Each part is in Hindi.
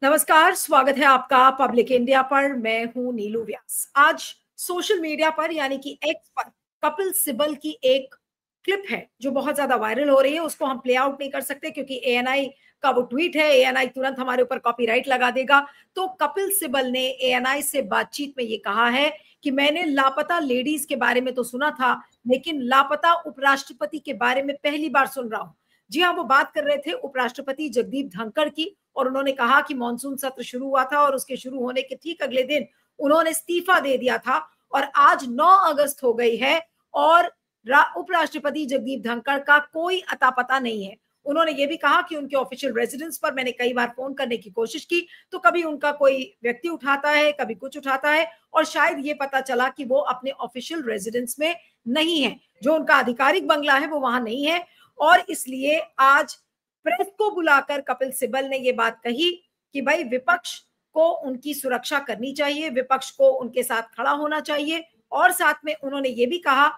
नमस्कार, स्वागत है आपका पब्लिक इंडिया पर। मैं हूं नीलू व्यास। आज सोशल मीडिया पर यानी कि एक्स पर कपिल सिब्बल की एक क्लिप है जो बहुत ज्यादा वायरल हो रही है। उसको हम प्ले आउट नहीं कर सकते क्योंकि एएनआई का वो ट्वीट है, एएनआई तुरंत हमारे ऊपर कॉपीराइट लगा देगा। तो कपिल सिब्बल ने एएनआई से बातचीत में ये कहा है कि मैंने लापता लेडीज के बारे में तो सुना था, लेकिन लापता उपराष्ट्रपति के बारे में पहली बार सुन रहा हूं। जी हाँ, वो बात कर रहे थे उपराष्ट्रपति जगदीप धनखड़ की, और उन्होंने कहा कि मॉनसून सत्र शुरू हुआ था और उसके शुरू होने के ठीक अगले दिन उन्होंने इस्तीफा दे दिया था, और आज 9 अगस्त हो गई है और उपराष्ट्रपति जगदीप धनखड़ का कोई अता पता नहीं है। उन्होंने ये भी कहा कि उनके ऑफिशियल रेजिडेंस पर मैंने कई बार फोन करने की कोशिश की, तो कभी उनका कोई व्यक्ति उठाता है, कभी कुछ उठाता है, और शायद ये पता चला कि वो अपने ऑफिशियल रेजिडेंस में नहीं है। जो उनका आधिकारिक बंगला है वो वहां नहीं है, और इसलिए आज प्रेस को बुलाकर कपिल सिब्बल ने ये बात कही कि भाई विपक्ष को उनकी सुरक्षा करनी चाहिए, विपक्ष को उनके साथ खड़ा होना चाहिए। और साथ में उन्होंने ये भी कहा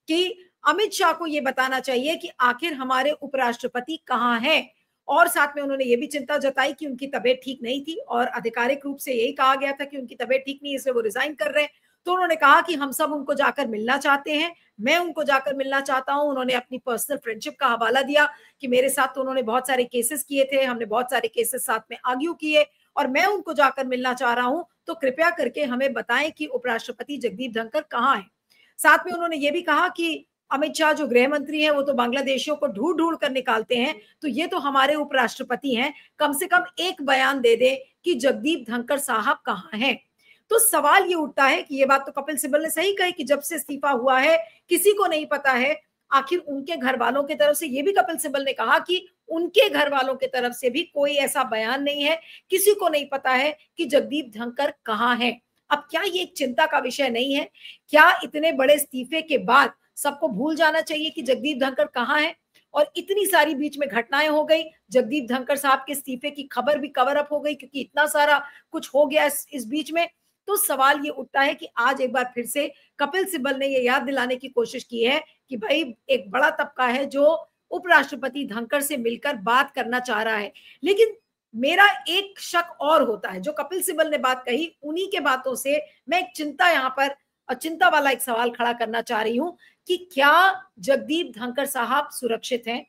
कि अमित शाह को ये बताना चाहिए कि आखिर हमारे उपराष्ट्रपति कहाँ हैं। और साथ में उन्होंने ये भी चिंता जताई कि उनकी तबीयत ठीक नहीं थी और आधिकारिक रूप से यही कहा गया था कि उनकी तबीयत ठीक नहीं है, इसलिए वो रिजाइन कर रहे हैं। तो उन्होंने कहा कि हम सब उनको जाकर मिलना चाहते हैं, मैं उनको जाकर मिलना चाहता हूं। उन्होंने अपनी पर्सनल फ्रेंडशिप का हवाला दिया कि मेरे साथ तो उन्होंने बहुत सारे केसेस किए थे, हमने बहुत सारे केसेस साथ में आर्ग्यू किए, और मैं उनको जाकर मिलना चाह रहा हूं, तो कृपया करके हमें बताएं कि उपराष्ट्रपति जगदीप धनखड़ कहाँ है। साथ में उन्होंने ये भी कहा कि अमित शाह जो गृह मंत्री हैं वो तो बांग्लादेशियों को ढूंढ ढूंढ कर निकालते हैं, तो ये तो हमारे उपराष्ट्रपति हैं, कम से कम एक बयान दे दे कि जगदीप धनखड़ साहब कहाँ हैं। तो सवाल ये उठता है कि ये बात तो कपिल सिब्बल ने सही कही कि जब से इस्तीफा हुआ है किसी को नहीं पता है आखिर उनके घर वालों की तरफ से। ये भी कपिल सिब्बल ने कहा कि उनके घर वालों की तरफ से भी कोई ऐसा बयान नहीं है, किसी को नहीं पता है कि जगदीप धनखड़ कहाँ है। अब क्या ये एक चिंता का विषय नहीं है? क्या इतने बड़े इस्तीफे के बाद सबको भूल जाना चाहिए कि जगदीप धनखड़ कहाँ है? और इतनी सारी बीच में घटनाएं हो गई, जगदीप धनखड़ साहब के इस्तीफे की खबर भी कवर अप हो गई क्योंकि इतना सारा कुछ हो गया इस बीच में। तो सवाल ये उठता है कि आज एक बार फिर से कपिल सिब्बल ने ये याद दिलाने की कोशिश की है कि भाई एक बड़ा तबका है जो उपराष्ट्रपति धनखड़ से मिलकर बात करना चाह रहा है। लेकिन मेरा एक शक और होता है, जो कपिल सिब्बल ने बात कही उन्हीं के बातों से मैं एक चिंता यहाँ पर, चिंता वाला एक सवाल खड़ा करना चाह रही हूं कि क्या जगदीप धनखड़ साहब सुरक्षित हैं?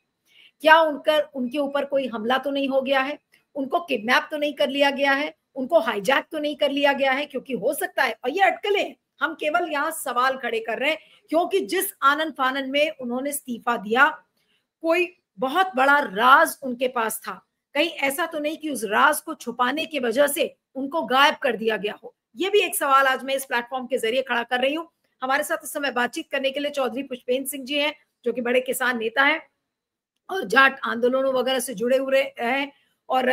क्या उनके ऊपर कोई हमला तो नहीं हो गया है? उनको किडनैप तो नहीं कर लिया गया है? उनको हाईजैक तो नहीं कर लिया गया है? क्योंकि हो सकता है, और ये अटकलें हम केवल यहाँ सवाल खड़े कर रहे हैं, क्योंकि जिस आनन फानन में उन्होंने इस्तीफा दिया, कोई बहुत बड़ा राज उनके पास था। कहीं ऐसा तो नहीं कि उस राज को छुपाने की वजह से उनको गायब कर दिया गया हो? ये भी एक सवाल आज मैं इस प्लेटफॉर्म के जरिए खड़ा कर रही हूँ। हमारे साथ इस समय बातचीत करने के लिए चौधरी पुष्पेंद्र सिंह जी हैं, जो कि बड़े किसान नेता हैं और जाट आंदोलनों वगैरह से जुड़े हुए हैं। और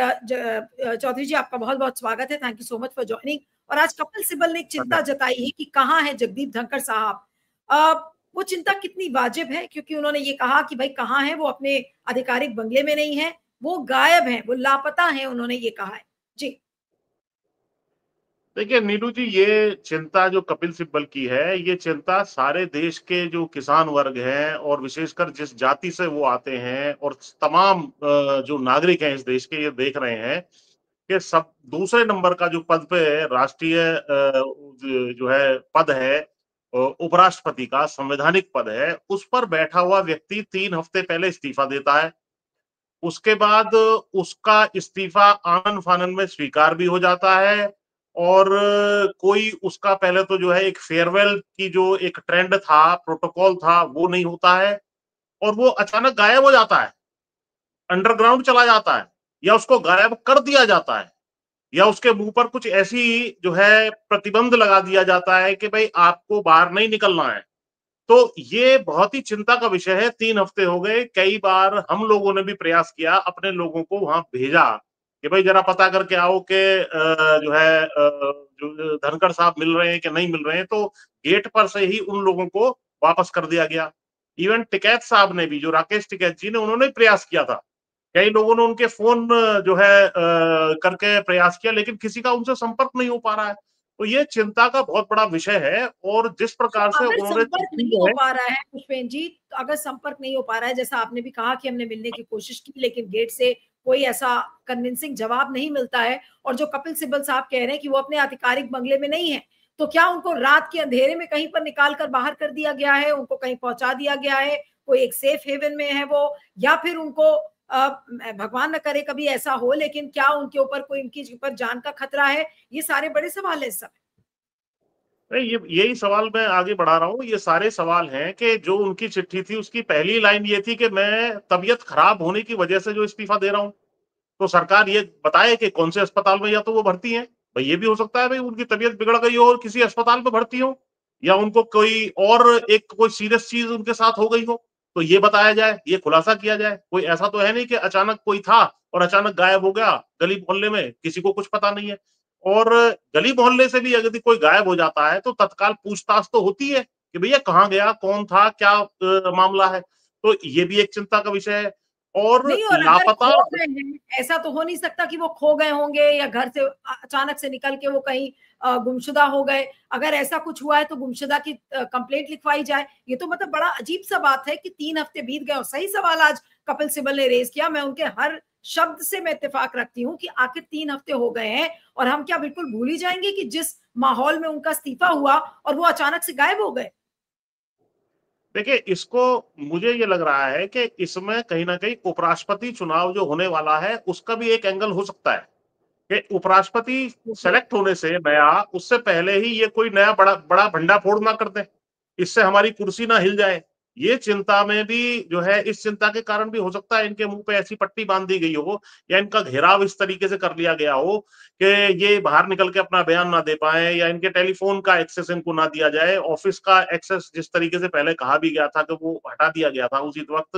चौधरी जी, आपका बहुत बहुत स्वागत है, thank you so much for joining. और आज कपिल सिब्बल ने एक चिंता जताई है कि कहाँ है जगदीप धनखड़ साहब। वो चिंता कितनी वाजिब है, क्योंकि उन्होंने ये कहा कि भाई कहाँ है, वो अपने आधिकारिक बंगले में नहीं है, वो गायब है, वो लापता है, उन्होंने ये कहा है। जी देखिए नीलू जी, ये चिंता जो कपिल सिब्बल की है, ये चिंता सारे देश के जो किसान वर्ग हैं और विशेषकर जिस जाति से वो आते हैं और तमाम जो नागरिक हैं इस देश के, ये देख रहे हैं कि सब दूसरे नंबर का जो पद पे राष्ट्रीय जो है पद है, उपराष्ट्रपति का संवैधानिक पद है, उस पर बैठा हुआ व्यक्ति 3 हफ्ते पहले इस्तीफा देता है। उसके बाद उसका इस्तीफा आनन फानन में स्वीकार भी हो जाता है, और कोई उसका पहले तो जो है एक फेयरवेल की जो एक ट्रेंड था, प्रोटोकॉल था, वो नहीं होता है, और वो अचानक गायब हो जाता है, अंडरग्राउंड चला जाता है, या उसको गायब कर दिया जाता है, या उसके मुंह पर कुछ ऐसी जो है प्रतिबंध लगा दिया जाता है कि भाई आपको बाहर नहीं निकलना है। तो ये बहुत ही चिंता का विषय है। 3 हफ्ते हो गए, कई बार हम लोगों ने भी प्रयास किया, अपने लोगों को वहां भेजा कि भाई जरा पता करके आओ कि जो है जो धनखड़ साहब मिल रहे हैं कि नहीं मिल रहे हैं, तो गेट पर से ही उन लोगों को वापस कर दिया गया। इवन टिकैत साहब ने भी, जो राकेश टिकैत जी ने, उन्होंने प्रयास किया था, कई लोगों ने उनके फोन जो है करके प्रयास किया, लेकिन किसी का उनसे संपर्क नहीं हो पा रहा है। तो ये चिंता का बहुत बड़ा विषय है, और जिस तो प्रकार से अगर उन्होंने संपर्क नहीं हो पा रहा है पुष्पेंद्र जी, तो अगर संपर्क नहीं हो पा रहा है, जैसा आपने भी कहा कि हमने मिलने की कोशिश की लेकिन गेट से कोई ऐसा कन्विंसिंग जवाब नहीं मिलता है। और जो कपिल सिब्बल साहब कह रहे हैं कि वो अपने आधिकारिक बंगले में नहीं है, तो क्या उनको रात के अंधेरे में कहीं पर निकाल कर बाहर कर दिया गया है, उनको कहीं पहुंचा दिया गया है, कोई एक सेफ हेवन में है वो, या फिर उनको भगवान न करे कभी ऐसा हो, लेकिन क्या उनके ऊपर कोई उनकी ऊपर जान का खतरा है? ये सारे बड़े सवाल है इस समय। नहीं, ये यही सवाल मैं आगे बढ़ा रहा हूँ। ये सारे सवाल हैं कि जो उनकी चिट्ठी थी उसकी पहली लाइन ये थी कि मैं तबीयत खराब होने की वजह से जो इस्तीफा दे रहा हूँ। तो सरकार ये बताए कि कौन से अस्पताल में या तो वो भर्ती हैं। भाई ये भी हो सकता है भाई उनकी तबीयत बिगड़ गई हो और किसी अस्पताल में भर्ती हो, या उनको कोई और एक कोई सीरियस चीज उनके साथ हो गई हो, तो ये बताया जाए, ये खुलासा किया जाए। कोई ऐसा तो है नहीं कि अचानक कोई था और अचानक गायब हो गया गली मोहल्ले में, किसी को कुछ पता नहीं है। और गली मोहल्ले से भी यदि कोई गायब हो जाता है तो तत्काल पूछताछ तो होती है कि भैया कहाँ गया, कौन था, क्या मामला है। तो ये भी एक चिंता का विषय है। और नहीं, और अगर लापता, खो गए हैं, ऐसा तो हो नहीं सकता कि वो खो गए होंगे या घर से अचानक से निकल के वो कहीं गुमशुदा हो गए। अगर ऐसा कुछ हुआ है तो गुमशुदा की कंप्लेंट लिखवाई जाए। ये तो मतलब बड़ा अजीब सा बात है कि 3 हफ्ते बीत गए। और सही सवाल आज कपिल सिब्बल ने रेज किया, मैं उनके हर शब्द से मैं इत्तेफाक रखती हूँ कि आखिर 3 हफ्ते हो गए हैं और हम क्या बिल्कुल भूल ही जाएंगे कि जिस माहौल में उनका इस्तीफा हुआ और वो अचानक से गायब हो गए। देखिए इसको, मुझे ये लग रहा है कि इसमें कहीं ना कहीं उपराष्ट्रपति चुनाव जो होने वाला है उसका भी एक एंगल हो सकता है कि उपराष्ट्रपति ओके। सेलेक्ट होने से नया, उससे पहले ही ये कोई नया बड़ा बड़ा भंडा फोड़ ना कर दे, इससे हमारी कुर्सी ना हिल जाए। ये चिंता में भी जो है, इस चिंता के कारण भी हो सकता है इनके मुंह पे ऐसी पट्टी बांध दी गई हो या इनका घेराव इस तरीके से कर लिया गया हो कि ये बाहर निकल के अपना बयान ना दे पाए, या इनके टेलीफोन का एक्सेस इनको ना दिया जाए। ऑफिस का एक्सेस जिस तरीके से पहले कहा भी गया था कि वो हटा दिया गया था, उसी वक्त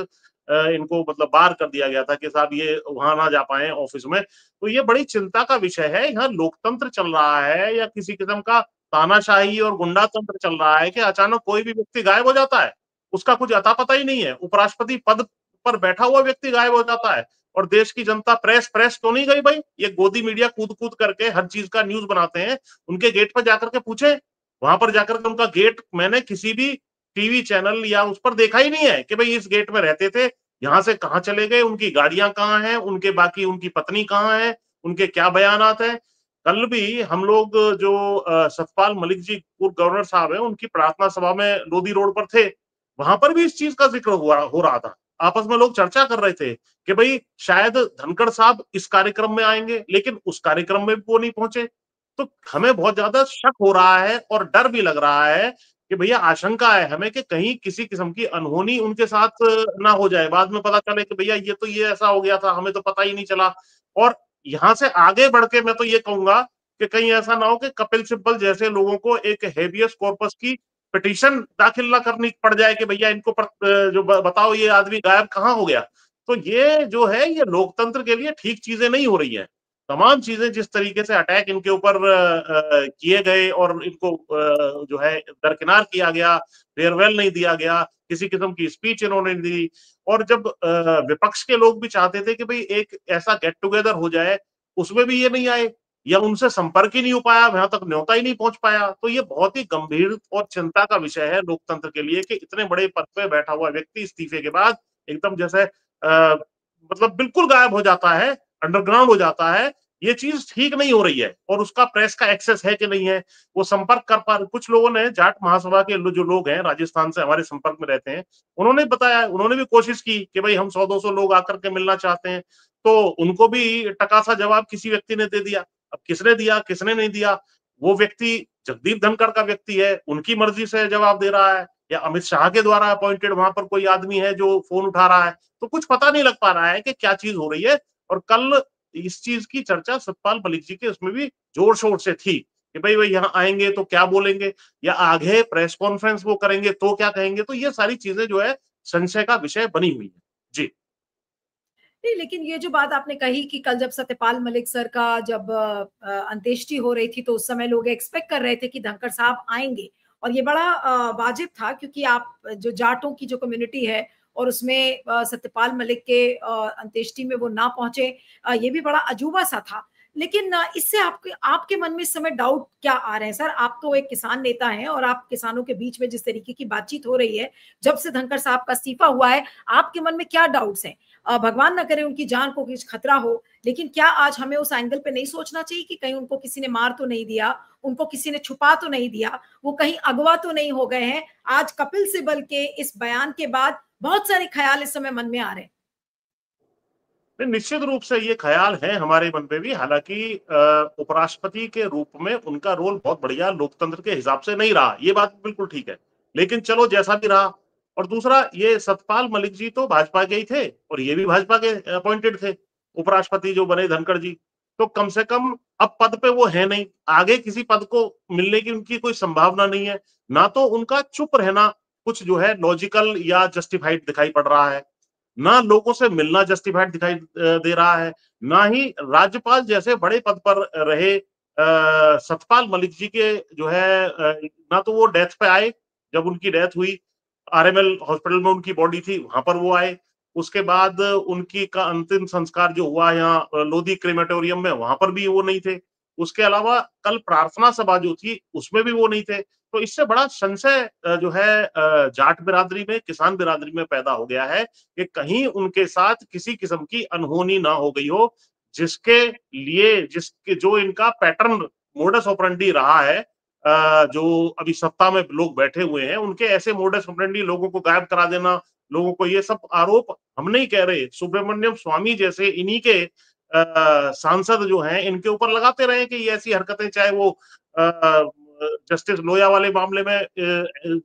इनको मतलब बाहर कर दिया गया था कि साहब ये वहां ना जा पाए ऑफिस में। तो ये बड़ी चिंता का विषय है। यहाँ लोकतंत्र चल रहा है या किसी किस्म का तानाशाही और गुंडा तंत्र चल रहा है कि अचानक कोई भी व्यक्ति गायब हो जाता है, उसका कुछ अता पता ही नहीं है। उपराष्ट्रपति पद पर बैठा हुआ व्यक्ति गायब हो जाता है और देश की जनता प्रेस प्रेस क्यों नहीं गई भाई? ये गोदी मीडिया कूद कूद करके हर चीज का न्यूज बनाते हैं। उनके गेट पर जाकर के पूछे, वहां पर जाकर के उनका गेट मैंने किसी भी टीवी चैनल या उस पर देखा ही नहीं है कि भाई इस गेट में रहते थे, यहाँ से कहाँ चले गए, उनकी गाड़ियां कहाँ हैं, उनके बाकी उनकी पत्नी कहाँ है, उनके क्या बयानात हैं। कल भी हम लोग जो सतपाल मलिक जी पूर्व गवर्नर साहब हैं, उनकी प्रार्थना सभा में लोधी रोड पर थे, वहां पर भी इस चीज का जिक्र हो रहा था। आपस में लोग चर्चा कर रहे थे कि भाई शायद धनखड़ साहब इस कार्यक्रम में आएंगे, लेकिन उस कार्यक्रम में भी वो नहीं पहुंचे। तो हमें बहुत ज्यादा शक हो रहा है और डर भी लग रहा है कि भैया आशंका है हमें कि कहीं किसी किस्म की अनहोनी उनके साथ ना हो जाए, बाद में पता चले कि भैया ये तो ये ऐसा हो गया था, हमें तो पता ही नहीं चला। और यहाँ से आगे बढ़ के मैं तो ये कहूंगा कि कहीं ऐसा ना हो कि कपिल सिब्बल जैसे लोगों को एक हेबियस कॉर्पस की पिटीशन दाखिल ना करनी पड़ जाए कि भैया इनको जो बताओ ये आदमी गायब कहाँ हो गया। तो ये जो है ये लोकतंत्र के लिए ठीक चीजें नहीं हो रही हैं। तमाम चीजें जिस तरीके से अटैक इनके ऊपर किए गए और इनको जो है दरकिनार किया गया, फेयरवेल नहीं दिया गया, किसी किस्म की स्पीच इन्होंने नहीं दी। और जब विपक्ष के लोग भी चाहते थे कि भाई एक ऐसा गेट टुगेदर हो जाए, उसमें भी ये नहीं आए या उनसे संपर्क ही नहीं हो पाया, वहां तक न्योता ही नहीं पहुंच पाया। तो ये बहुत ही गंभीर और चिंता का विषय है लोकतंत्र के लिए कि इतने बड़े पद पे बैठा हुआ व्यक्ति इस्तीफे के बाद एकदम जैसे मतलब बिल्कुल गायब हो जाता है, अंडरग्राउंड हो जाता है। ये चीज ठीक नहीं हो रही है। और उसका प्रेस का एक्सेस है कि नहीं है, वो संपर्क कर पा, कुछ लोगों ने जाट महासभा के जो लोग हैं राजस्थान से हमारे संपर्क में रहते हैं, उन्होंने बताया, उन्होंने भी कोशिश की कि भाई हम 100-200 लोग आकर के मिलना चाहते हैं। तो उनको भी टकासा जवाब किसी व्यक्ति ने दे दिया। अब किसने दिया किसने नहीं दिया, वो व्यक्ति जगदीप धनखड़ का व्यक्ति है, उनकी मर्जी से जवाब दे रहा है, या अमित शाह के द्वारा अपॉइंटेड वहां पर कोई आदमी है जो फोन उठा रहा है। तो कुछ पता नहीं लग पा रहा है कि क्या चीज हो रही है। और कल इस चीज की चर्चा सतपाल मलिक जी के उसमें भी जोर शोर से थी कि भाई भाई यहाँ आएंगे तो क्या बोलेंगे, या आगे प्रेस कॉन्फ्रेंस वो करेंगे तो क्या कहेंगे। तो ये सारी चीजें जो है संशय का विषय बनी हुई है। जी नहीं, लेकिन ये जो बात आपने कही कि कल जब सत्यपाल मलिक सर का जब अंत्येष्टि हो रही थी तो उस समय लोग एक्सपेक्ट कर रहे थे कि धनखड़ साहब आएंगे। और ये बड़ा वाजिब था क्योंकि आप जो जाटों की जो कम्युनिटी है और उसमें सत्यपाल मलिक के अंत्येष्टि में वो ना पहुंचे, ये भी बड़ा अजूबा सा था। लेकिन इससे आपके आपके मन में इस समय डाउट क्या आ रहे हैं सर? आप तो एक किसान नेता हैं और आप किसानों के बीच में जिस तरीके की बातचीत हो रही है, जब से धनखड़ साहब का इस्तीफा हुआ है, आपके मन में क्या डाउट्स हैं? भगवान ना करे उनकी जान को कुछ खतरा हो, लेकिन क्या आज हमें उस एंगल पे नहीं सोचना चाहिए कि कहीं उनको किसी ने मार तो नहीं दिया, उनको किसी ने छुपा तो नहीं दिया, वो कहीं अगवा तो नहीं हो गए हैं? आज कपिल सिब्बल के इस बयान के बाद बहुत सारे ख्याल इस समय मन में आ रहे हैं। निश्चित रूप से ये ख्याल है हमारे मन पे भी। हालांकि उपराष्ट्रपति के रूप में उनका रोल बहुत बढ़िया लोकतंत्र के हिसाब से नहीं रहा, ये बात बिल्कुल ठीक है, लेकिन चलो जैसा भी रहा। और दूसरा, ये सतपाल मलिक जी तो भाजपा के ही थे और ये भी भाजपा के अपॉइंटेड थे, उपराष्ट्रपति जो बने धनखड़ जी। तो कम से कम अब पद पे वो है नहीं, आगे किसी पद को मिलने की उनकी कोई संभावना नहीं है। ना तो उनका चुप रहना कुछ जो है लॉजिकल या जस्टिफाइड दिखाई पड़ रहा है, ना लोगों से मिलना जस्टिफाइड दिखाई दे रहा है, ना ही राज्यपाल जैसे बड़े पद पर रहे सतपाल मलिक जी के जो है ना तो वो डेथ पे आए, जब उनकी डेथ हुई आरएमएल हॉस्पिटल में उनकी बॉडी थी, वहां पर वो आए। उसके बाद उनकी का अंतिम संस्कार जो हुआ यहाँ लोधी क्रेमेटोरियम में, वहां पर भी वो नहीं थे। उसके अलावा कल प्रार्थना सभा जो थी उसमें भी वो नहीं थे। तो इससे बड़ा संशय जो है जाट बिरादरी में, किसान बिरादरी में पैदा हो गया है कि कहीं उनके साथ किसी किस्म की अनहोनी ना हो गई हो, जिसके लिए जिसके जो इनका पैटर्न मोडस ऑपरेंडी रहा है। जो अभी सत्ता में लोग बैठे हुए हैं उनके ऐसे मोडस ऑपरेंडी, लोगों को गायब करा देना, लोगों को, ये सब आरोप हम नहीं कह रहे, सुब्रमण्यम स्वामी जैसे इन्हीं के सांसद जो हैं इनके ऊपर लगाते रहे कि ये ऐसी हरकतें, चाहे वो जस्टिस लोया वाले मामले में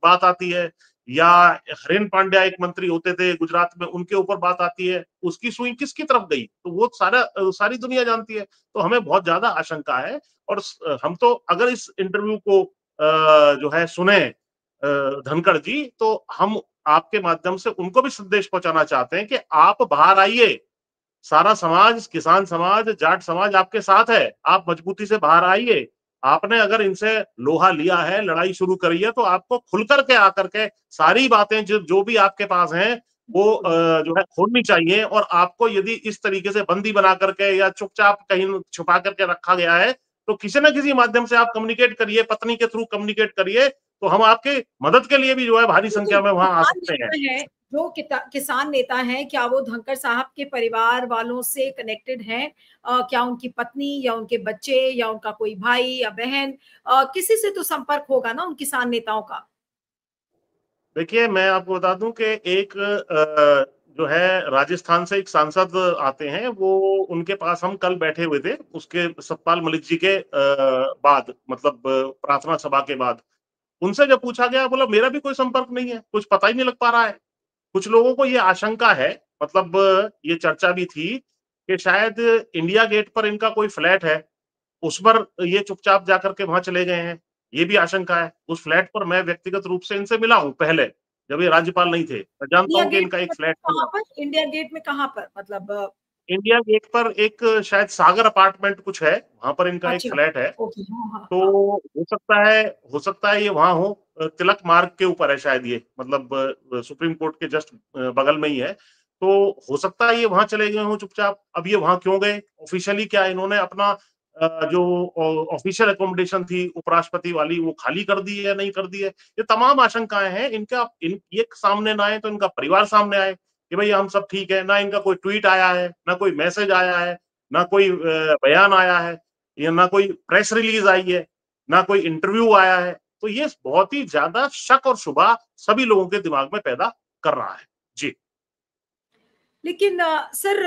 बात आती है, या हरेन पांड्या एक मंत्री होते थे गुजरात में, उनके ऊपर बात आती है, उसकी सुई किसकी तरफ गई तो वो सारी दुनिया जानती है। तो हमें बहुत ज्यादा आशंका है। और हम तो अगर इस इंटरव्यू को जो है सुने धनखड़ जी, तो हम आपके माध्यम से उनको भी संदेश पहुंचाना चाहते हैं कि आप बाहर आइए, सारा समाज, किसान समाज, जाट समाज आपके साथ है, आप मजबूती से बाहर आइए। आपने अगर इनसे लोहा लिया है, लड़ाई शुरू करी है, तो आपको खुलकर के आकर के सारी बातें जो भी आपके पास हैं वो जो है खोलनी चाहिए। और आपको यदि इस तरीके से बंदी बना करके या चुपचाप कहीं छुपा करके रखा गया है, तो किसी न किसी माध्यम से आप कम्युनिकेट करिए, पत्नी के थ्रू कम्युनिकेट करिए, तो हम आपके मदद के लिए भी जो है भारी तो संख्या में वहां आ किसान सकते हैं। नेता हैं, जो किसान नेता हैं, क्या वो धनखड़ साहब के परिवार वालों से कनेक्टेड हैं? क्या उनकी पत्नी या उनके बच्चे या उनका कोई भाई या बहन, किसी से तो संपर्क होगा ना उन किसान नेताओं का? देखिए, मैं आपको बता दूं कि एक जो है राजस्थान से एक सांसद आते हैं, वो उनके पास हम कल बैठे हुए थे, उसके सतपाल मलिक जी के बाद, मतलब प्रार्थना सभा के बाद। उनसे जब पूछा गया, बोला मेरा भी कोई संपर्क नहीं है, कुछ पता ही नहीं लग पा रहा है। कुछ लोगों को ये आशंका है, मतलब ये चर्चा भी थी कि शायद इंडिया गेट पर इनका कोई फ्लैट है, उस पर ये चुपचाप जाकर के वहां चले गए हैं, ये भी आशंका है। उस फ्लैट पर मैं व्यक्तिगत रूप से इनसे मिला हूं पहले, जब ये राज्यपाल नहीं थे। मैं जानता इंडिया हूं कि गेट इनका में एक मतलब फ्लैट कहाँ था। पर? इंडिया गेट में कहाँ पर मतलब? इंडिया गेट पर एक शायद सागर अपार्टमेंट कुछ है, वहां पर इनका एक अच्छा, फ्लैट है। ओके, हाँ हाँ तो हाँ। हो सकता है ये वहां हो। तिलक मार्ग के ऊपर है शायद ये, मतलब सुप्रीम कोर्ट के जस्ट बगल में ही है। तो हो सकता है ये वहां चले गए हों चुपचाप। अब ये वहां क्यों गए, ऑफिशियली क्या इन्होंने अपना जो ऑफिशियल एकोमोडेशन थी उपराष्ट्रपति वाली, वो खाली कर दी है या नहीं कर दी है, ये तमाम आशंकाएं हैं। ये सामने ना आए तो इनका परिवार सामने आए कि भाई हम सब ठीक है। ना इनका कोई ट्वीट आया है, ना कोई मैसेज आया है, ना कोई बयान आया है, या ना कोई प्रेस रिलीज आई है, ना कोई इंटरव्यू आया है। तो ये बहुत ही ज्यादा शक और शुबा सभी लोगों के दिमाग में पैदा कर रहा है। जी। लेकिन सर,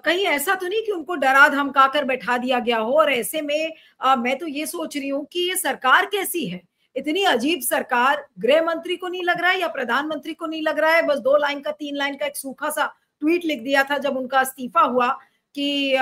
कहीं ऐसा तो नहीं कि उनको डरा धमका कर बैठा दिया गया हो? और ऐसे में मैं तो ये सोच रही हूँ कि ये सरकार कैसी है? इतनी अजीब सरकार, गृह मंत्री को नहीं लग रहा है या प्रधानमंत्री को नहीं लग रहा है, बस 2 लाइन का 3 लाइन का एक सूखा सा ट्वीट लिख दिया था जब उनका इस्तीफा हुआ कि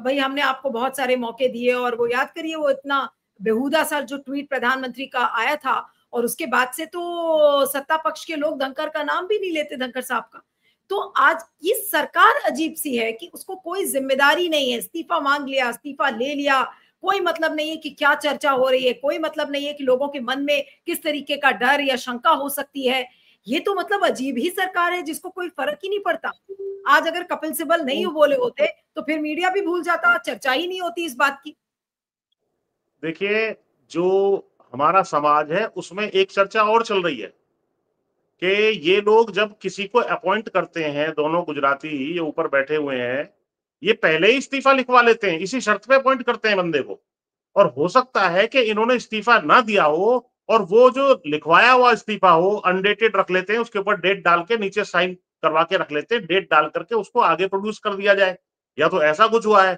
भाई हमने आपको बहुत सारे मौके दिए, और वो याद करिए वो इतना बेहुदा सा जो ट्वीट प्रधानमंत्री का आया था, और उसके बाद से तो सत्ता पक्ष के लोग धनखड़ का नाम भी नहीं लेते, धनखड़ साहब का। तो आज ये सरकार अजीब सी है कि उसको कोई जिम्मेदारी नहीं है, इस्तीफा मांग लिया, इस्तीफा ले लिया, कोई मतलब नहीं है कि क्या चर्चा हो रही है, कोई मतलब नहीं है कि लोगों के मन में किस तरीके का डर या शंका हो सकती है। ये तो मतलब अजीब ही सरकार है जिसको कोई फर्क ही नहीं पड़ता। आज अगर कपिल सिब्बल नहीं बोले होते तो फिर मीडिया भी भूल जाता, चर्चा ही नहीं होती इस बात की। देखिए, जो हमारा समाज है उसमें एक चर्चा और चल रही है कि ये लोग जब किसी को अपॉइंट करते हैं, दोनों गुजराती ये ऊपर बैठे हुए हैं, ये पहले ही इस्तीफा लिखवा लेते हैं, इसी शर्त पे अपॉइंट करते हैं बंदे को। और हो सकता है कि इन्होंने इस्तीफा ना दिया हो और वो जो लिखवाया हुआ इस्तीफा हो अनडेटेड रख लेते हैं, उसके ऊपर डेट डाल के नीचे साइन करवा के रख लेते हैं, डेट डाल करके उसको आगे प्रोड्यूस कर दिया जाए। या तो ऐसा कुछ हुआ है,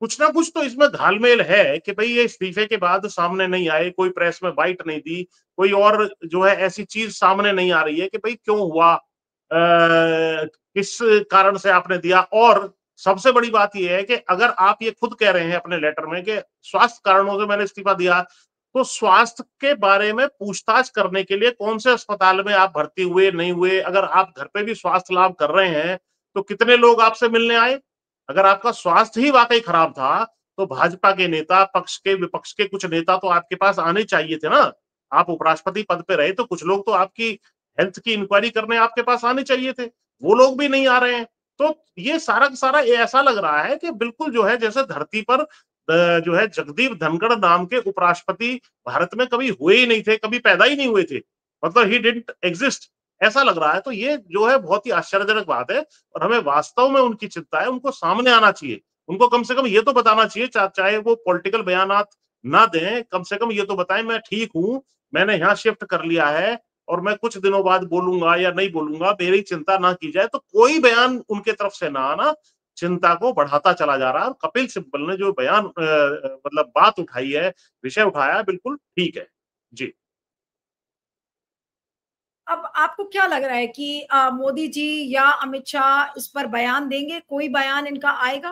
कुछ ना कुछ तो इसमें घालमेल है कि भाई ये इस्तीफे के बाद सामने नहीं आए, कोई प्रेस में बाइट नहीं दी, कोई और जो है ऐसी चीज सामने नहीं आ रही है कि भाई क्यों हुआ, किस कारण से आपने दिया। और सबसे बड़ी बात यह है कि अगर आप ये खुद कह रहे हैं अपने लेटर में कि स्वास्थ्य कारणों से मैंने इस्तीफा दिया, तो स्वास्थ्य के बारे में पूछताछ करने के लिए कौन से अस्पताल में आप भर्ती हुए नहीं हुए, अगर आप घर पे भी स्वास्थ्य लाभ कर रहे हैं तो कितने लोग आपसे मिलने आए। अगर आपका स्वास्थ्य ही वाकई खराब था तो भाजपा के नेता, पक्ष के विपक्ष के कुछ नेता तो आपके पास आने चाहिए थे ना। आप उपराष्ट्रपति पद पे रहे तो कुछ लोग तो आपकी हेल्थ की इंक्वायरी करने आपके पास आने चाहिए थे, वो लोग भी नहीं आ रहे हैं। तो ये सारा का सारा ऐसा लग रहा है कि बिल्कुल जो है जैसे धरती पर जो है जगदीप धनखड़ नाम के उपराष्ट्रपति भारत में कभी हुए ही नहीं थे, कभी पैदा ही नहीं हुए थे, मतलब ही डिडंट एग्जिस्ट, ऐसा लग रहा है। तो ये जो है बहुत ही आश्चर्यजनक बात है और हमें वास्तव में उनकी चिंता है, उनको सामने आना चाहिए। उनको कम से कम ये तो बताना चाहिए, चाहे वो पॉलिटिकल बयानात ना दें, कम से कम ये तो बताएं मैं ठीक हूं, मैंने यहाँ शिफ्ट कर लिया है और मैं कुछ दिनों बाद बोलूंगा या नहीं बोलूंगा, मेरी चिंता ना की जाए। तो कोई बयान उनके तरफ से ना आना चिंता को बढ़ाता चला जा रहा है। और कपिल सिब्बल ने जो बयान मतलब बात उठाई है, विषय उठाया है, बिल्कुल ठीक है। जी। अब आपको क्या लग रहा है कि मोदी जी या अमित शाह इस पर बयान देंगे, कोई बयान इनका आएगा?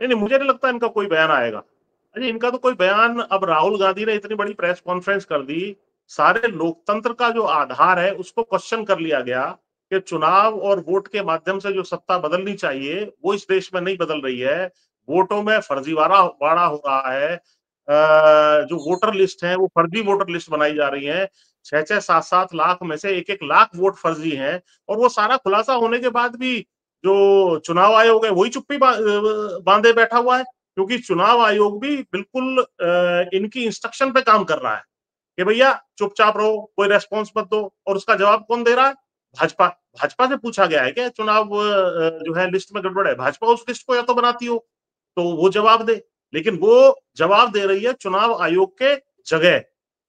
नहीं नहीं, मुझे नहीं लगता इनका कोई बयान आएगा। अरे इनका तो कोई बयान, अब राहुल गांधी ने इतनी बड़ी प्रेस कॉन्फ्रेंस कर दी, सारे लोकतंत्र का जो आधार है उसको क्वेश्चन कर लिया गया कि चुनाव और वोट के माध्यम से जो सत्ता बदलनी चाहिए वो इस देश में नहीं बदल रही है, वोटों में फर्जीवाड़ा वाड़ा हो रहा है, जो वोटर लिस्ट है वो फर्जी वोटर लिस्ट बनाई जा रही है, 6-6 7-7 लाख में से 1-1 लाख वोट फर्जी हैं। और वो सारा खुलासा होने के बाद भी जो चुनाव आयोग है वही चुप्पी बांधे बैठा हुआ है, क्योंकि चुनाव आयोग भी बिल्कुल इनकी इंस्ट्रक्शन पे काम कर रहा है कि भैया चुपचाप रहो, कोई रेस्पॉन्स मत दो। और उसका जवाब कौन दे रहा है? भाजपा। भाजपा से पूछा गया है कि चुनाव जो है लिस्ट में गड़बड़ है, भाजपा उस लिस्ट को या तो बनाती हो तो वो जवाब दे, लेकिन वो जवाब दे रही है चुनाव आयोग के जगह।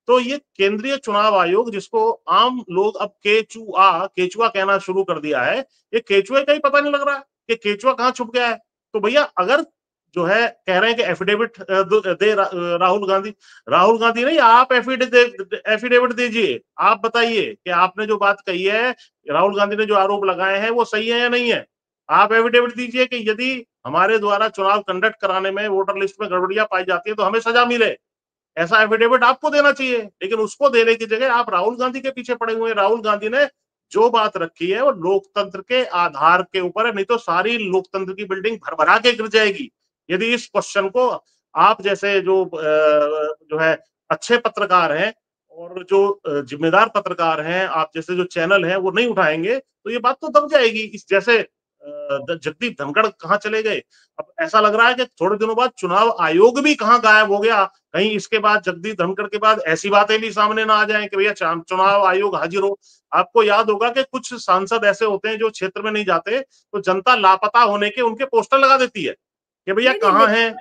तो ये केंद्रीय चुनाव आयोग, जिसको आम लोग अब केचुआ केचुआ कहना शुरू कर दिया है, ये केचुए का ही पता नहीं लग रहा है कि केचुआ कहाँ छुप गया है। तो भैया अगर जो है कह रहे हैं कि एफिडेविट दे राहुल गांधी, राहुल गांधी नहीं, आप एफिडेविट दीजिए, आप बताइए कि आपने जो बात कही है, राहुल गांधी ने जो आरोप लगाए हैं वो सही है या नहीं है। आप एफिडेविट दीजिए कि यदि हमारे द्वारा चुनाव कंडक्ट कराने में वोटर लिस्ट में गड़बड़ियां पाई जाती है तो हमें सजा मिले, ऐसा एफिडेविट आपको देना चाहिए। लेकिन उसको देने की जगह आप राहुल गांधी के पीछे पड़े हुए हैं। राहुल गांधी ने जो बात रखी है वो लोकतंत्र के आधार के ऊपर है, नहीं तो सारी लोकतंत्र की बिल्डिंग भरभरा के गिर जाएगी यदि इस क्वेश्चन को आप जैसे जो है अच्छे पत्रकार हैं और जो जिम्मेदार पत्रकार हैं, आप जैसे जो चैनल हैं वो नहीं उठाएंगे तो ये बात तो दब जाएगी। इस जैसे जगदीप धनखड़ कहाँ चले गए, अब ऐसा लग रहा है कि थोड़े दिनों बाद चुनाव आयोग भी कहाँ गायब हो गया, कहीं इसके बाद जगदीप धनखड़ के बाद ऐसी बातें भी सामने ना आ जाएं कि भैया चुनाव आयोग हाजिर हो। आपको याद होगा कि कुछ सांसद ऐसे होते हैं जो क्षेत्र में नहीं जाते तो जनता लापता होने के उनके पोस्टर लगा देती है कि भैया नहीं नहीं, कहाँ हैं। लेकिन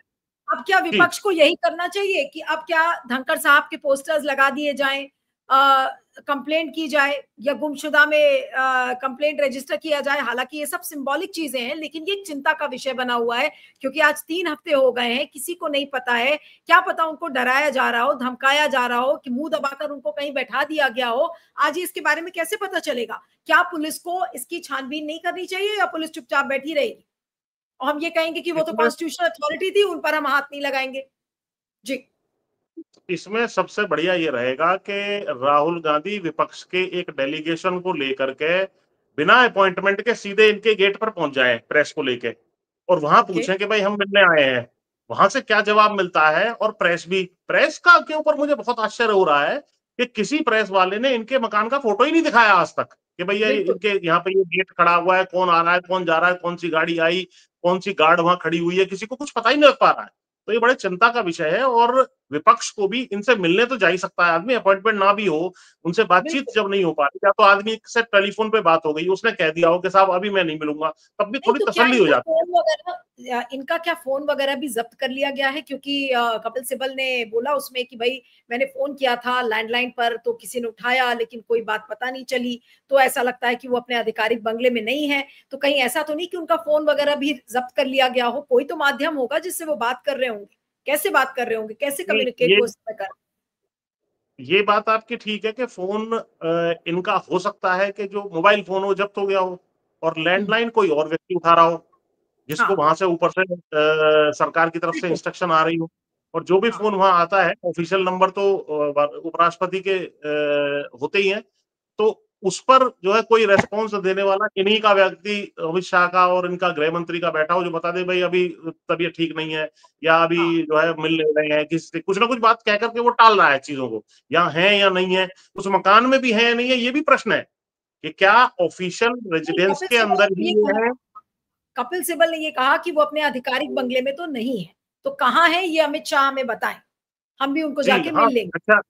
अब क्या जी। विपक्ष को यही करना चाहिए कि अब क्या धनखड़ साहब के पोस्टर्स लगा दिए जाएं, कंप्लेंट की जाए या गुमशुदा में कंप्लेंट रजिस्टर किया जाए? हालांकि ये सब सिंबॉलिक चीजें हैं, लेकिन ये चिंता का विषय बना हुआ है क्योंकि आज 3 हफ्ते हो गए हैं, किसी को नहीं पता है, क्या पता उनको डराया जा रहा हो, धमकाया जा रहा हो, कि मुंह दबाकर उनको कहीं बैठा दिया गया हो। आज ये इसके बारे में कैसे पता चलेगा? क्या पुलिस को इसकी छानबीन नहीं करनी चाहिए या पुलिस चुपचाप बैठी रहेगी और हम ये कहेंगे कि वो तो इसमें कॉन्स्टिट्यूशनल अथॉरिटी थी, उन पर हम हाथ नहीं लगाएंगे? जी। इसमें सबसे बढ़िया ये रहेगा कि राहुल गांधी विपक्ष के एक डेलीगेशन को लेकर के बिना अपॉइंटमेंट के सीधे इनके गेट पर पहुंच जाए प्रेस को लेके, और वहां ओके। पूछें कि भाई हम मिलने आए हैं, वहां से क्या जवाब मिलता है। और प्रेस का के ऊपर मुझे बहुत आश्चर्य हो रहा है कि किसी प्रेस वाले ने इनके मकान का फोटो ही नहीं दिखाया आज तक कि भैया बिल्कुल। इनके यहाँ पे ये गेट खड़ा हुआ है, कौन आ रहा है, कौन जा रहा है, कौन सी गाड़ी आई, कौन सी गार्ड वहां खड़ी हुई है, किसी को कुछ पता ही नहीं लग पा रहा है। तो ये बड़े चिंता का विषय है, और विपक्ष को भी इनसे मिलने तो जा ही सकता है आदमी, अपॉइंटमेंट ना भी हो, उनसे बातचीत बिल्कुल। जब नहीं हो पा रही, या तो आदमी से टेलीफोन पे बात हो गई, उसने कह दिया हो कि साहब अभी मैं नहीं मिलूंगा, तब भी नहीं थोड़ी तो क्या तसल्ली हो इनका जाती है। फ़ोन वगैरह इनका क्या फ़ोन वगैरह भी ज़ब्त कर लिया गया है? क्योंकि कपिल सिब्बल ने बोला उसमें कि भई मैंने फ़ोन किया था लैंडलाइन पर तो किसी ने उठाया लेकिन कोई बात पता नहीं चली, तो ऐसा लगता है कि वो अपने आधिकारिक बंगले में नहीं है। तो कहीं ऐसा तो नहीं कि उनका फ़ोन वगैरह भी ज़ब्त कर लिया गया हो? कोई तो माध्यम होगा जिससे वो बात कर रहे होंगे। कैसे बात कर रहे होंगे? कैसे नहीं, कम्युनिकेट वो इस समय कर ये बात आपकी ठीक है कि फोन इनका हो सकता है कि जो मोबाइल फोन हो जब्त हो गया हो, और हुँ। लैंडलाइन कोई और व्यक्ति उठा रहा हो, जिसको हाँ, वहां से ऊपर से सरकार की तरफ से बिल्कुल। इंस्ट्रक्शन आ रही हो। और जो भी हाँ, फोन वहां आता है, ऑफिशियल नंबर तो उपराष्ट्रपति के होते ही हैं, तो उस पर जो है कोई रेस्पॉन्स देने वाला इन्हीं का व्यक्ति, अमित शाह का और इनका गृह मंत्री का बैठा हो, जो बता दे भाई अभी तबीयत ठीक नहीं है, या अभी हाँ। जो है मिल नहीं रहे हैं, किसी से कुछ ना कुछ बात कह करके वो टाल रहा है चीजों को, या है या नहीं है, उस मकान में भी है या नहीं है, ये भी प्रश्न है कि क्या ऑफिशियल नहीं, रेजिडेंस कपिल के सिब्बल अंदर ने ही ये ये कहा है। कपिल सिब्बल ने ये कहा कि वो अपने आधिकारिक बंगले में तो नहीं है। तो कहाँ है ये अमित शाह हमें बताएँ। हम भी उनको जी जाके हाँ। मिल लेंगे। अच्छा,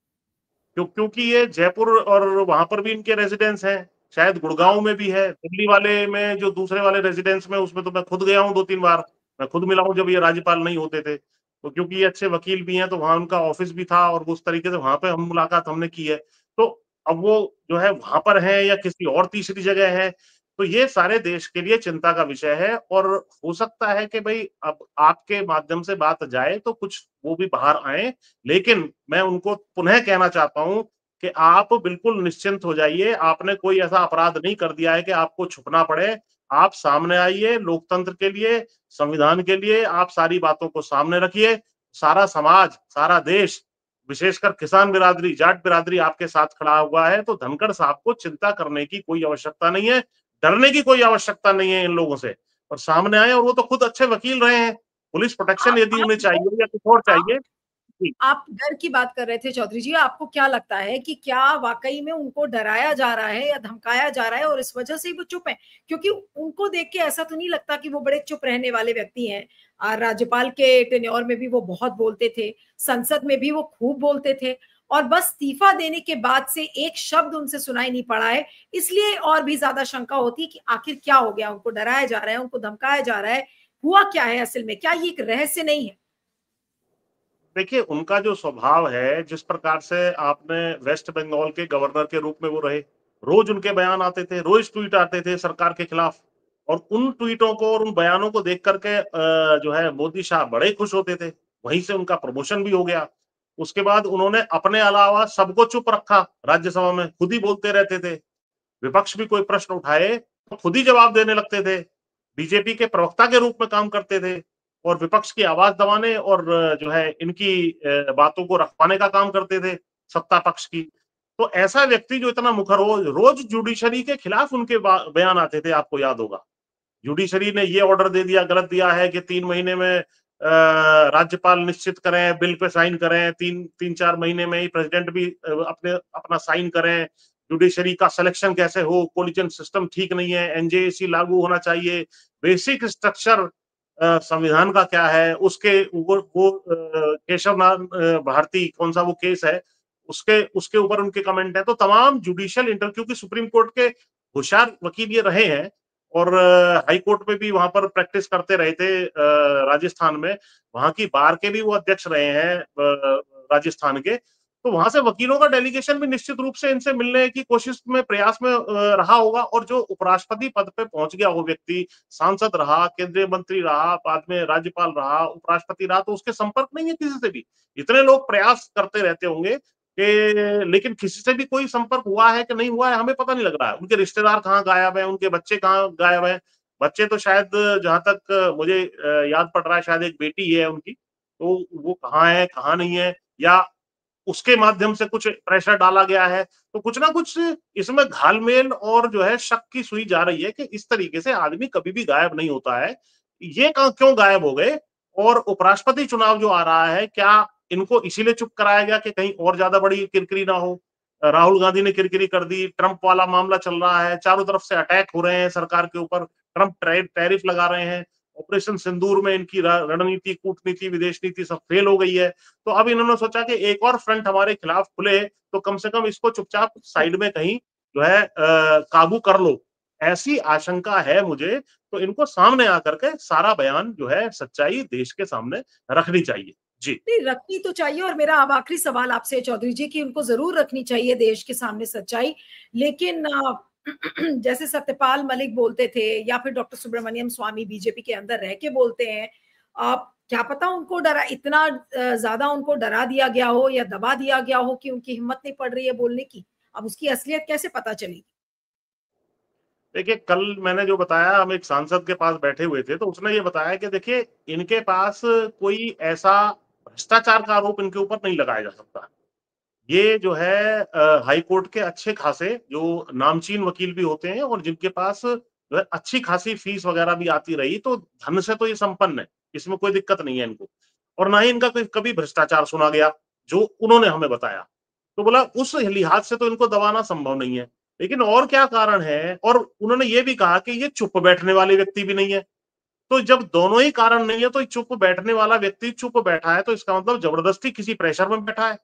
क्योंकि ये जयपुर और वहां पर भी इनके रेजिडेंस हैं, शायद हाँ, गुड़गांव में भी है, दिल्ली वाले में जो दूसरे वाले रेजिडेंस में, उसमें तो मैं खुद गया हूँ 2-3 बार, मैं खुद मिला हूँ जब ये राज्यपाल नहीं होते थे, तो क्योंकि ये अच्छे वकील भी हैं, तो वहां उनका ऑफिस भी था, और उस तरीके से वहां पे हम मुलाकात हमने की है। तो अब वो जो है वहां पर है या किसी और तीसरी जगह है, तो ये सारे देश के लिए चिंता का विषय है। और हो सकता है कि भाई अब आपके माध्यम से बात जाए तो कुछ वो भी बाहर आए, लेकिन मैं उनको पुनः कहना चाहता हूं कि आप बिल्कुल निश्चिंत हो जाइए, आपने कोई ऐसा अपराध नहीं कर दिया है कि आपको छुपना पड़े। आप सामने आइए, लोकतंत्र के लिए, संविधान के लिए आप सारी बातों को सामने रखिए। सारा समाज, सारा देश, विशेषकर किसान बिरादरी, जाट बिरादरी आपके साथ खड़ा हुआ है, तो धनखड़ साहब को चिंता करने की कोई आवश्यकता नहीं है, डरने की कोई आवश्यकता नहीं है इन लोगों से। और सामने आए, और वो तो खुद अच्छे वकील रहे हैं, पुलिस प्रोटेक्शन यदि आप उन्हें डर चाहिए या कुछ और आप चाहिए। जी। आप डर की बात कर रहे थे चौधरी जी, आपको क्या लगता है कि क्या वाक़ई में उनको डराया जा रहा है या धमकाया जा रहा है और इस वजह से ही वो चुप हैं? क्योंकि उनको देख के ऐसा तो नहीं लगता कि वो बड़े चुप रहने वाले व्यक्ति हैं। राज्यपाल के टेन्योर में भी वो बहुत बोलते थे, संसद में भी वो खूब बोलते थे और बस इस्तीफा देने के बाद से एक शब्द उनसे सुनाई नहीं पड़ा है। इसलिए और भी ज़्यादा शंका होती है कि आखिर क्या हो गया? उनको डराया जा रहा है, उनको धमकाया जा रहा है, हुआ क्या है असल में? क्या ये एक रहस्य नहीं है? देखिए, उनका जो स्वभाव है, जिस प्रकार से आपने वेस्ट बंगाल के गवर्नर के रूप में वो रहे, रोज उनके बयान आते थे, रोज ट्वीट आते थे सरकार के खिलाफ, और उन ट्वीटों को और उन बयानों को देख करके जो है मोदी शाह बड़े खुश होते थे। वहीं से उनका प्रमोशन भी हो गया। उसके बाद उन्होंने अपने अलावा सबको चुप रखा, राज्यसभा में खुद ही बोलते रहते थे। विपक्ष भी कोई प्रश्न उठाए तो खुद ही जवाब देने लगते थे, बीजेपी के प्रवक्ता के रूप में काम करते थे, और विपक्ष की आवाज दबाने और जो है इनकी बातों को रखवाने का काम करते थे, सत्ता पक्ष की। तो ऐसा व्यक्ति जो इतना मुखर हो, रोज जुडिशरी के खिलाफ उनके बयान आते थे, आपको याद होगा। जुडिशरी ने ये ऑर्डर दे दिया, गलत दिया है कि 3 महीने में राज्यपाल निश्चित करें, बिल पे साइन करें, 3-4 महीने में ही प्रेसिडेंट भी अपने अपना साइन करें, जुडिशरी का सिलेक्शन कैसे हो, कोलिजन सिस्टम ठीक नहीं है, एनजेएसी लागू होना चाहिए, बेसिक स्ट्रक्चर संविधान का क्या है, उसके वो केशव नारायण भारती कौन सा वो केस है, उसके उसके ऊपर उनके कमेंट है। तो तमाम जुडिशियल इंटर, क्योंकि सुप्रीम कोर्ट के होशियार वकील ये रहे हैं, और हाई कोर्ट में भी वहां पर प्रैक्टिस करते रहे थे, राजस्थान में, वहां की बार के भी वो अध्यक्ष रहे हैं राजस्थान के। तो वहां से वकीलों का डेलीगेशन भी निश्चित रूप से इनसे मिलने की कोशिश में, प्रयास में रहा होगा। और जो उपराष्ट्रपति पद पे पहुंच गया हो व्यक्ति, सांसद रहा, केंद्रीय मंत्री रहा, बाद में राज्यपाल रहा, उपराष्ट्रपति रहा, तो उसके संपर्क नहीं है किसी से भी। इतने लोग प्रयास करते रहते होंगे कि, लेकिन किसी से भी कोई संपर्क हुआ है कि नहीं हुआ है हमें पता नहीं लग रहा है। उनके रिश्तेदार कहाँ गायब हैं, उनके बच्चे कहाँ गायब हैं। बच्चे तो शायद, जहां तक मुझे याद पड़ रहा है, शायद एक बेटी है उनकी, तो वो कहाँ है कहाँ नहीं है, या उसके माध्यम से कुछ प्रेशर डाला गया है। तो कुछ ना कुछ इसमें घालमेल और जो है शक की सुई जा रही है कि इस तरीके से आदमी कभी भी गायब नहीं होता है। ये क्यों गायब हो गए? और उपराष्ट्रपति चुनाव जो आ रहा है, क्या इनको इसीलिए चुप कराया गया कि कहीं और ज्यादा बड़ी किरकिरी ना हो? राहुल गांधी ने किरकिरी कर दी, ट्रंप वाला मामला चल रहा है, चारों तरफ से अटैक हो रहे हैं सरकार के ऊपर, ट्रंप टैरिफ लगा रहे हैं, ऑपरेशन सिंदूर में इनकी रणनीति, कूटनीति, विदेश नीति सब फेल हो गई है। तो अब इन्होंने सोचा कि एक और फ्रंट हमारे खिलाफ खुले तो कम से कम इसको चुपचाप साइड में कहीं जो है काबू कर लो, ऐसी आशंका है मुझे। तो इनको सामने आकर के सारा बयान जो है सच्चाई देश के सामने रखनी चाहिए। जी। नहीं, रखनी तो चाहिए। और मेरा अब आखिरी सवाल आपसे चौधरी जी कि उनको जरूर रखनी चाहिए देश के सामने सच्चाई, लेकिन जैसे सत्यपाल मलिक बोलते थे या फिर डॉक्टर सुब्रमण्यम स्वामी बीजेपी के अंदर रह के बोलते हैं, आप क्या पता उनको डरा, इतना ज्यादा उनको डरा दिया गया हो या दबा दिया गया हो कि उनकी हिम्मत नहीं पड़ रही है बोलने की। अब उसकी असलियत कैसे पता चलेगी? देखिए, कल मैंने जो बताया, हम एक सांसद के पास बैठे हुए थे तो उसने ये बताया कि देखिए, इनके पास कोई ऐसा भ्रष्टाचार का आरोप इनके ऊपर नहीं लगाया जा सकता। ये जो है हाई कोर्ट के अच्छे खासे जो नामचीन वकील भी होते हैं और जिनके पास जो है अच्छी खासी फीस वगैरह भी आती रही, तो धन से तो ये संपन्न है, इसमें कोई दिक्कत नहीं है इनको। और ना ही इनका कोई कभी भ्रष्टाचार सुना गया जो उन्होंने हमें बताया। तो बोला उस लिहाज से तो इनको दबाना संभव नहीं है। लेकिन और क्या कारण है, और उन्होंने ये भी कहा कि ये चुप बैठने वाले व्यक्ति भी नहीं है। तो जब दोनों ही कारण नहीं है, तो चुप बैठने वाला व्यक्ति चुप बैठा है तो इसका मतलब जबरदस्ती किसी प्रेशर में बैठा है,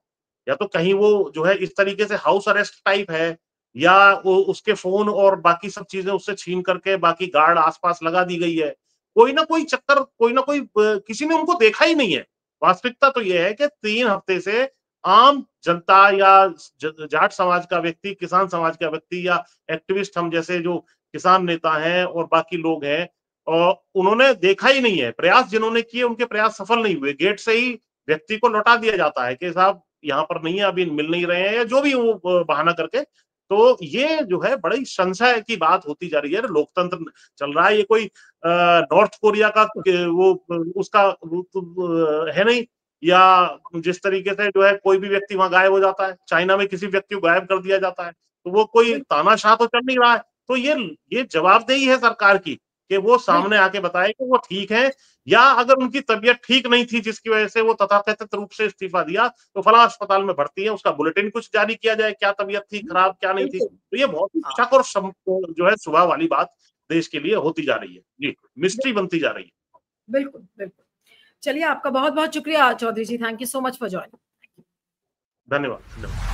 या तो कहीं वो जो है इस तरीके से हाउस अरेस्ट टाइप है, या वो उसके फोन और बाकी सब चीजें उससे छीन करके बाकी गार्ड आसपास लगा दी गई है। कोई ना कोई चक्कर, कोई ना कोई किसी ने उनको देखा ही नहीं है। वास्तविकता तो ये है कि 3 हफ्ते से आम जनता या जाट समाज का व्यक्ति, किसान समाज का व्यक्ति या एक्टिविस्ट हम जैसे जो किसान नेता हैं और बाकी लोग हैं, और उन्होंने देखा ही नहीं है। प्रयास जिन्होंने किए उनके प्रयास सफल नहीं हुए। गेट से ही व्यक्ति को लौटा दिया जाता है कि साहब यहाँ पर नहीं है, अभी मिल नहीं रहे हैं, या जो भी वो बहाना करके। तो ये जो है बड़ी संशय की बात होती जा रही है। लोकतंत्र चल रहा है, ये कोई नॉर्थ कोरिया का वो उसका है नहीं, या जिस तरीके से जो है कोई भी व्यक्ति वहां गायब हो जाता है, चाइना में किसी व्यक्ति को गायब कर दिया जाता है, तो वो कोई बिल्कुल, तानाशाह तो चल नहीं रहा है। तो ये जवाबदेही है सरकार की कि वो सामने बिल्कुल, आके बताए कि वो ठीक है, या अगर उनकी तबीयत ठीक नहीं थी जिसकी वजह से वो तथाकथित रूप से इस्तीफा दिया, तो फला अस्पताल में भर्ती है, उसका बुलेटिन कुछ जारी किया जाए, क्या तबीयत थी खराब, क्या नहीं थी। बिल्कुल। तो ये बहुत ही हाँ, शक और जो है सुबह वाली बात देश के लिए होती जा रही है। जी, मिस्ट्री बनती जा रही है। बिल्कुल, बिल्कुल। चलिए, आपका बहुत-बहुत शुक्रिया Chaudhary ji. Thank you so much for joining. धन्यवाद, धन्यवाद।